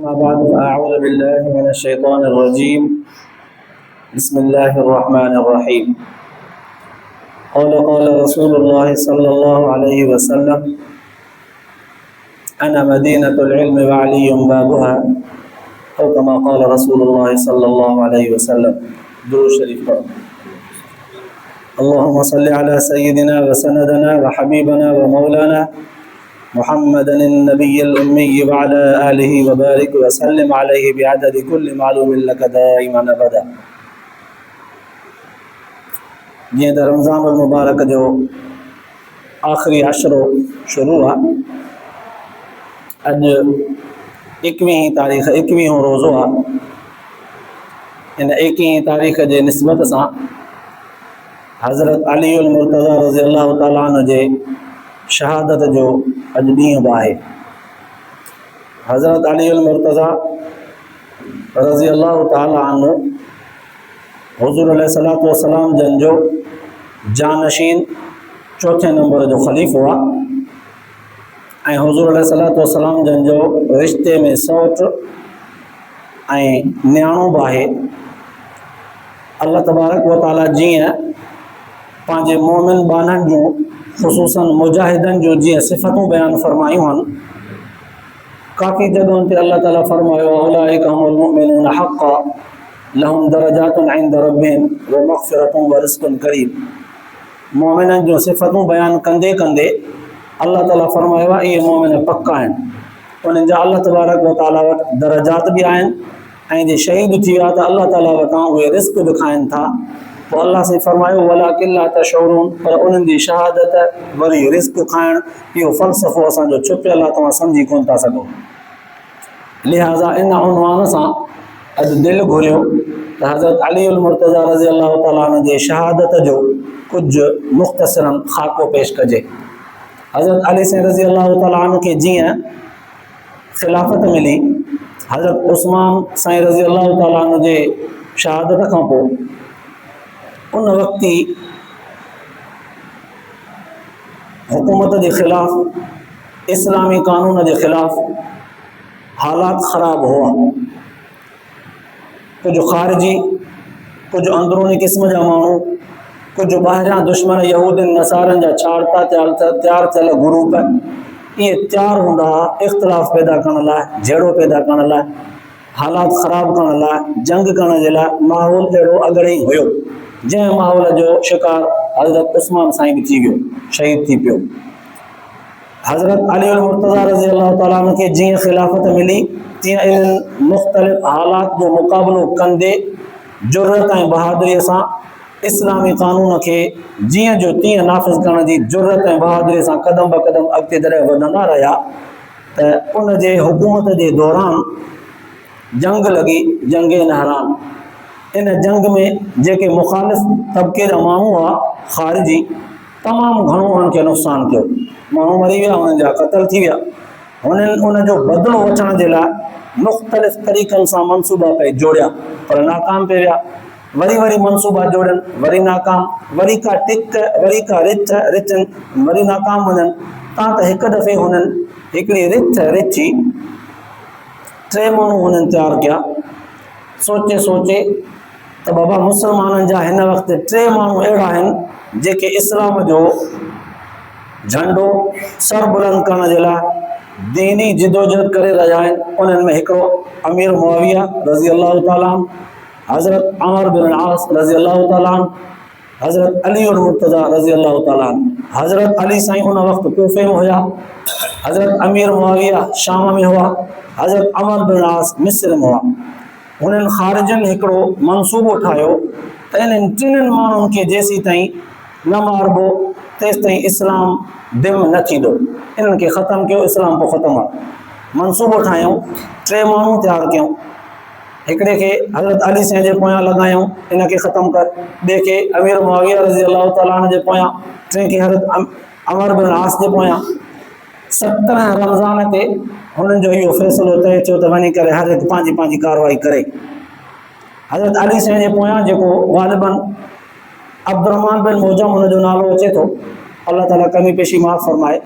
أما بعد فأعوذ بالله من الشيطان الرجيم. بسم الله الرحمن الرحيم. قال رسول الله صلى الله عليه وسلم: أنا مدينة العلم وعلي بابها، أو كما قال رسول الله صلى الله عليه وسلم. درود شريف پڑھو. اللهم صل على سيدنا وسندنا وحبيبنا ومولانا محمد النبي الأمي وعلى آله وبارك وسلم عليه بعدد كل معلوم لك دائما أبدا. जीअं त रमज़ान मुबारक जो आख़िरी अशरो शुरू आहे. अॼु 21 तारीख़ 21 रोज़ो आहे. इन 21 तारीख़ जे निस्बत सां हज़रत अली उल मुर्तज़ा रज़ी अल्लाह ताला अन्हु जे शहादत जो अॼु ॾींहुं बि आहे. हज़रत अली उल मुर्तज़ा रज़ी अल्लाह ताला अन्हु हुज़ूर अलैहिस्सलातु वस्सलाम जन जो जानशीन चौथे नंबर जो ख़लीफ़ो आहे ऐं हुज़ूर अलैहिस्सलातु वस्सलाम जन जो रिश्ते में सौट ऐं न्याणो बि आहे. अल्लाह तबारक व ताला जीअं पंहिंजे मोमिन बाननि जूं ख़ुसूसन मुजाहिदनि जूं जीअं सिफ़तूं बयानु फ़रमायूं आहिनि, काफ़ी जॻहुनि ते अल्लाह ताला फ़रमायो उलाइका हुमुल मुमिनून हक़्क़न लहुम दरजातुन इंद रब्बिहिम व मग़फ़िरतुन व रिज़्क़ुन करीम. मोमिननि जूं सिफ़तूं बयानु कंदे कंदे अल्लाह ताला फ़रमायो आहे इहे मोमिन पका आहिनि, उन्हनि जा अल्लाह तबारक व ताला वटि दरजात बि आहिनि ऐं जे शहीद थी विया त अल्लाह ताला वटां उहे रिज़्क़ बि खाइनि था. पोइ अल्लाह से फ़रमायो वलाकिन ला तशऊरून, पर उन्हनि जी शहादत वरी रिज़्क़ खाइणु इहो फ़लसफ़ो असांजो छुपियल आहे, तव्हां सम्झी कोन था सघो. लिहाज़ा इन उनवान सां अॼु दिलि घुरियो त हज़रत अली उल मुर्तज़ा रज़ी अल्लाह ताला अन्हु जे शहादत जो कुझु मुख़्तसरन ख़ाको पेश कजे. हज़रत अली साईं रज़ी अल्लाह ताला अन्हु खे जीअं ख़िलाफ़त मिली, हज़रत उस्मान साईं रज़ी अल्लाह ताला अन्हु जे शहादत खां पोइ उन वक़्ति हुकूमत जे ख़िलाफ़ इस्लामी क़ानून जे ख़िलाफ़ हालात ख़राब हुआ. कुझु ख़ारिजी, कुझु अंदरूनी क़िस्म जा माण्हू, कुझु ॿाहिरियां दुश्मन यहूदनि नसारनि जा छाड़ता तयारु थियल ग्रुप इहे तयारु हूंदा हुआ इख़्तिलाफ़ पैदा करण लाइ, झेड़ो पैदा करण लाइ, हालात ख़राब करण लाइ, जंग करण जे लाइ. माहौल अहिड़ो अॻिड़े ई हुयो जंहिं माहौल जो शिकार हज़रत उस्मान साईं बि थी वियो, शहीद थी पियो. हज़रत अली उल मुर्तज़ा रज़ी अल्लाह ताला अन्हु खे जीअं ख़िलाफ़त मिली तीअं इन्हनि मुख़्तलिफ़ हालात जो मुक़ाबिलो कंदे जुर्रत ऐं बहादुरीअ सां इस्लामी क़ानून खे जीअं जो तीअं नाफ़िज़ करण जी जुर्रत ऐं बहादुरीअ सां क़दम ब क़दम अॻिते जॾहिं वधंदा रहिया त उन जे हुकूमत जे दौरान जंग लॻी, जंगे नहरान. इन जंग में जेके मुख़ालिफ़ तबिके जा माण्हू हुआ ख़ारिजी, तमामु घणो उन्हनि खे नुक़सानु कयो. माण्हू मरी विया, उन्हनि जा क़तल थी विया. उन्हनि उन जो बदिलो वठण जे लाइ मुख़्तलिफ़ तरीक़नि सां मनसूबा पे जोड़िया, पर नाकाम पे विया. वरी वरी मनसूबा जोड़नि, वरी नाकाम, वरी का टिक, वरी का रिथनि, वरी नाकाम वञनि. तां त हिकु दफ़े हुननि हिकिड़ी रिथी 3 माण्हू हुननि तयारु कया. सोचे सोचे त बाबा मुस्लमाननि जा हिन वक़्तु 3 माण्हू अहिड़ा आहिनि जेके इस्लाम जो झंडो सर बुलंद करण जे लाइ दीनी जिदोजहद करे रहिया आहिनि. उन्हनि में हिकिड़ो अमीर मुआविया रज़ी अल्लाह ताला, हज़रत अमर बिन आस रज़ी अल्लाह ताला, हज़रत अली उल मुर्तज़ा रज़ी अल्लाह ताला. हज़रत अली साईं उन वक़्तु कूफ़े में हुया, हज़रत अमीर मुआविया शाम में हुआ, हज़रत अमर बिन आस मिस्र में हुआ. उन्हनि ख़ारिजनि हिकिड़ो मनसूबो ठाहियो त इन्हनि 3 माण्हुनि खे जेसीं ताईं न मारिबो तेसि ताईं इस्लाम दिम न थींदो. इन्हनि खे ख़तमु कयो, इस्लाम पोइ ख़तमु आहे. मनसूबो ठाहियूं, 3 माण्हू तयारु कयूं. हिकिड़े खे हज़रत अली साईं जे पोयां लॻायूं, इन खे ख़तमु कर. ॿिए खे अमीर मुआविया रज़ी अल्लाह ताला जे पोयां, 3 खे हज़रत अमर बिन आस जे पोयां. 17 रमज़ान ते हुननि जो इहो फ़ैसिलो तय थियो त वञी करे हर हिकु पंहिंजी पंहिंजी कार्रवाई करे. हज़रत अली साईं जे पोयां जेको ग़ालिबन अब्दुर्रहमान बिन मुलजम हुनजो नालो अचे थो, अल्लाह ताला कमी पेशी माफ़ फरमाए,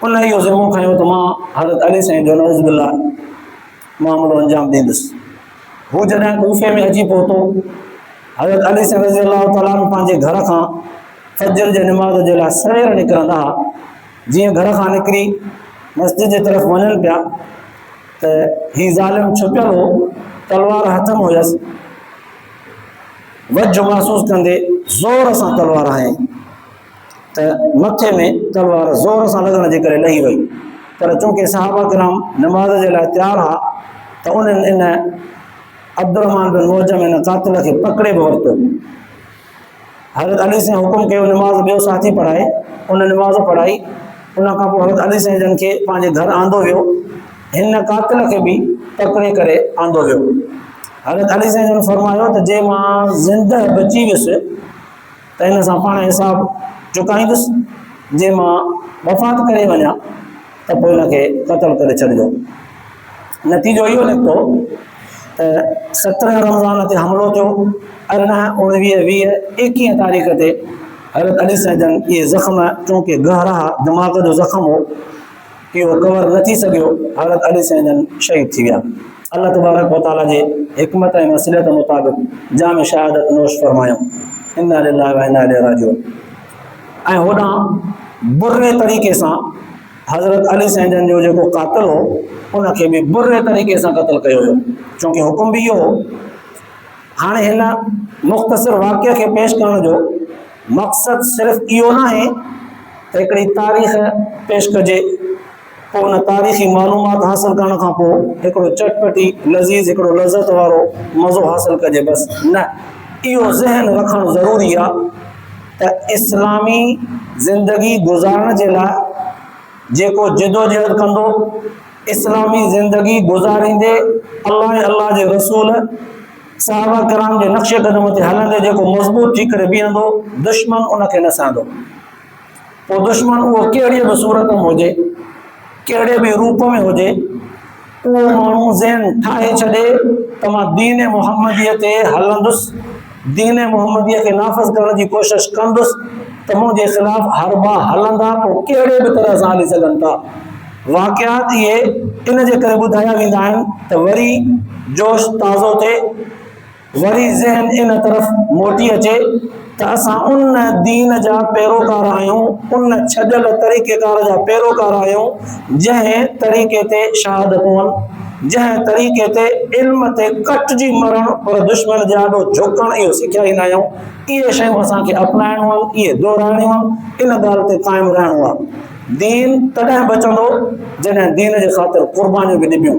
उन इहो ज़िम्मो खयो त मां हज़रत अली साईं जो नऊज़ बिल्लाह मामलो अंजाम ॾींदुसि। हू जॾहिं कूफे में अची पहुतो, हज़रत अली सां रज़ी अलाह ताला अन्हु पंहिंजे घर खां फजर जे निमाज़ जे लाइ सवेर निकिरंदा हुआ। जीअं घर खां निकिरी मस्जिद जे तरफ़ वञनि पिया त हीउ ज़ालिम छुपियल हो, तलवार हथ में हुयसि, वझ महसूस कंदे ज़ोर सां तलवार हयईं त मथे में तलवार ज़ोर सां लॻण जे करे लही वई। पर चूंकि सहाबा किराम नमाज़ जे लाइ तयारु हुआ त उन्हनि इन अब्दुर्रहमान बिन मुलजम इन कातिल खे पकड़े बि वरितो। हज़रत अली सां हुकुम कयो नमाज़ ॿियो साथी पढ़ाए, उन नमाज़ पढ़ाई। उन खां पोइ हज़रत अली सां जन खे पंहिंजे घर आंदो वियो, हिन कातिल खे बि पकड़े करे आंदो वियो। हज़रत अली सां जन फरमायो त जे मां ज़िंदह बची वियुसि त हिन सां पाण हिसाब चुकाईंदुसि, जे मां वफ़ात करे वञा त पोइ हिनखे क़तल करे छॾिजो। नतीजो इहो निकितो त 17 रमज़ान ते हमिलो थियो। 18, 19, 20, 21 तारीख़ ते हज़रत अली सां जन इहे ज़ख़्म, चूंकि गहरा दिमाग़ जो ज़ख़्म हो, इहो कवर न थी सघियो। हज़रत अली सां जन शहीद थी विया। अल्लाह तबारक व तआला जे हिकमत ऐं मसलियत मुताबिक़ जाम शहादत नोश फरमायूं। इन्ना लिल्लाहि व इन्ना इलैहि राजिऊन। ऐं होॾां बुरे तरीक़े सां हज़रत अली सां जन जो जेको कातिल हो, उनखे बि बुरे तरीक़े सां क़तल कयो वियो, चूंकि हुकुम बि इहो हो। हाणे हिन मुख़्तसिर वाक़िए खे पेश करण जो मक़सदु सिर्फ़ु इहो न आहे त हिकिड़ी तारीख़ पेश कजे, पोइ उन तारीख़ी मालूमात हासिल करण खां पोइ हिकिड़ो चटपटी लज़ीज़, हिकिड़ो लज़त वारो मज़ो हासिल कजे बसि। न, इहो ज़हन रखणु ज़रूरी आहे त इस्लामी ज़िंदगी गुज़ारण जे लाइ जेको जिदोजहद कंदो, इस्लामी ज़िंदगी गुज़ारींदे अल्लाह ऐं अल्लाह जे रसूल सहाबा किराम जे नक्शे क़दम ते हलंदे जेको मज़बूत थी करे बीहंदो, दुश्मन उनखे न सहंदो। पोइ दुश्मन उहो कहिड़ी बि सूरत में हुजे, कहिड़े बि रूप में हुजे, उहो माण्हू ज़हन ठाहे छॾे त मां दीन मुहम्मदीअ ते हलंदुसि, दीन मुहम्मदीअ खे नाफ़ज़ करण जी कोशिश कंदुसि, त मुंहिंजे ख़िलाफ़ु हर बार हलंदा, पोइ कहिड़े बि तरह सां हली सघनि था। वाक़ियात इहे इन जे करे ॿुधाया वेंदा आहिनि त वरी जोश ताज़ो थिए, वरी ज़हन इन तरफ़ मोटी अचे त असां उन दीन जा पैरोकार आहियूं, उन छॾियल तरीक़ेकार जा पैरोकार आहियूं जंहिं तरीक़े ते शहादतूं आहिनि, जंहिं तरीक़े ते इल्म ते कटिजी मरणु पर दुश्मन जे आॾो झुकणु, इहो सेखारींदा आहियूं। इहे शयूं असांखे अपनाइणियूं आहिनि, इहे दोहिराइणियूं आहिनि, इन ॻाल्हि ते क़ाइमु रहणो आहे। दीन तॾहिं बचंदो जॾहिं दीन जे ख़ातिर क़ुर्बानियूं बि ॾिबियूं।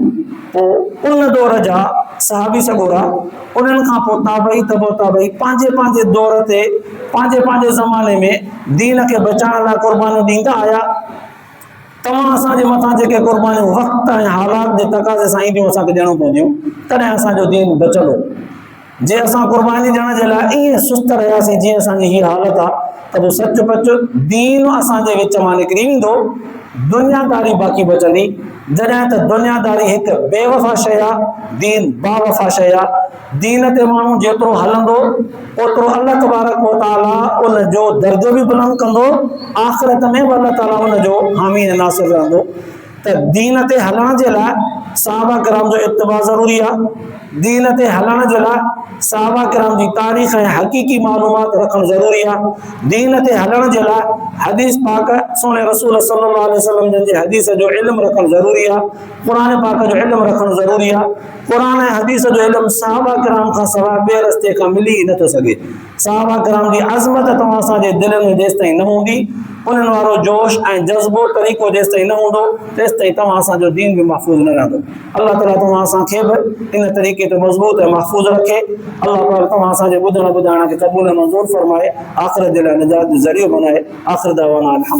पोइ उन दौर जा सहाबी सॻोरा, उन्हनि खां पोइ ताबई तबो ताबई पंहिंजे पंहिंजे दौर ते, पंहिंजे पंहिंजे ज़माने में दीन खे बचाइण लाइ क़ुर्बानियूं ॾींदा आया। तव्हां असांजे मथां जेके क़ुर्बानियूं वक़्त ऐं हालात जे तक़ाज़े सां ईंदियूं असांखे ॾियणियूं पवंदियूं, तॾहिं असांजो दीन बचंदो। जे असां क़ुर्बानी ॾियण जे लाइ ईअं सुस्त रहियासीं जीअं असांजी हीअ हालत आहे, त पोइ सच पच दीन असांजे विच मां निकिरी वेंदो, दुनियादारी बाक़ी बचंदी। जॾहिं त दुनियादारी हिकु बेवफ़ा शइ आहे, दीन बावफ़ा शइ आहे। दीन ते माण्हू जेतिरो हलंदो ओतिरो अल्लाह तबारक व तआला उन जो दर्जो बि बुलंद कंदो, आख़िरत में बि अल्लाह ताला उन जो हामी ऐं नासिर रहंदो। त दीन ते हलण जे लाइ सहाबा किराम जो इत्तिबा ज़रूरी आहे। दीन ते हलण जे लाइ सहाबा किराम जी तारीख़ ऐं हक़ीक़ी मालूमात रखणु ज़रूरी आहे। दीन ते हलण जे लाइ हदीस पाक सोने रसूल सल्लल्लाहु अलैहि वसल्लम जन जे हदीस जो इल्मु रखणु ज़रूरी आहे। क़ुरान पाक जो इल्मु रखणु ज़रूरी आहे। क़ुरान ऐं हदीस जो इल्मु सहाबा किराम खां सवाइ ॿिए रस्ते खां मिली ई नथो सघे। सहाबा किराम जी अज़मत तव्हां असांजे दिलनि में जेसि ताईं न हूंदी, उन्हनि वारो जोश ऐं जज़्बो तरीक़ो जेसि ताईं न हूंदो, तेसि ताईं तव्हां असांजो दीन बि महफ़ूज़ न रहंदो। अल्लाह ताला तव्हां असांखे बि इन तरीक़े ते मज़बूत ऐं महफ़ूज़ रखे। अल्लाह ताला तव्हां असांजे ॿुधण ॿुधाइण खे क़बूल मंज़ूर फरमाए, आख़िरत जे लाइ निजात जो ज़रियो बनाए। आख़िर दावाना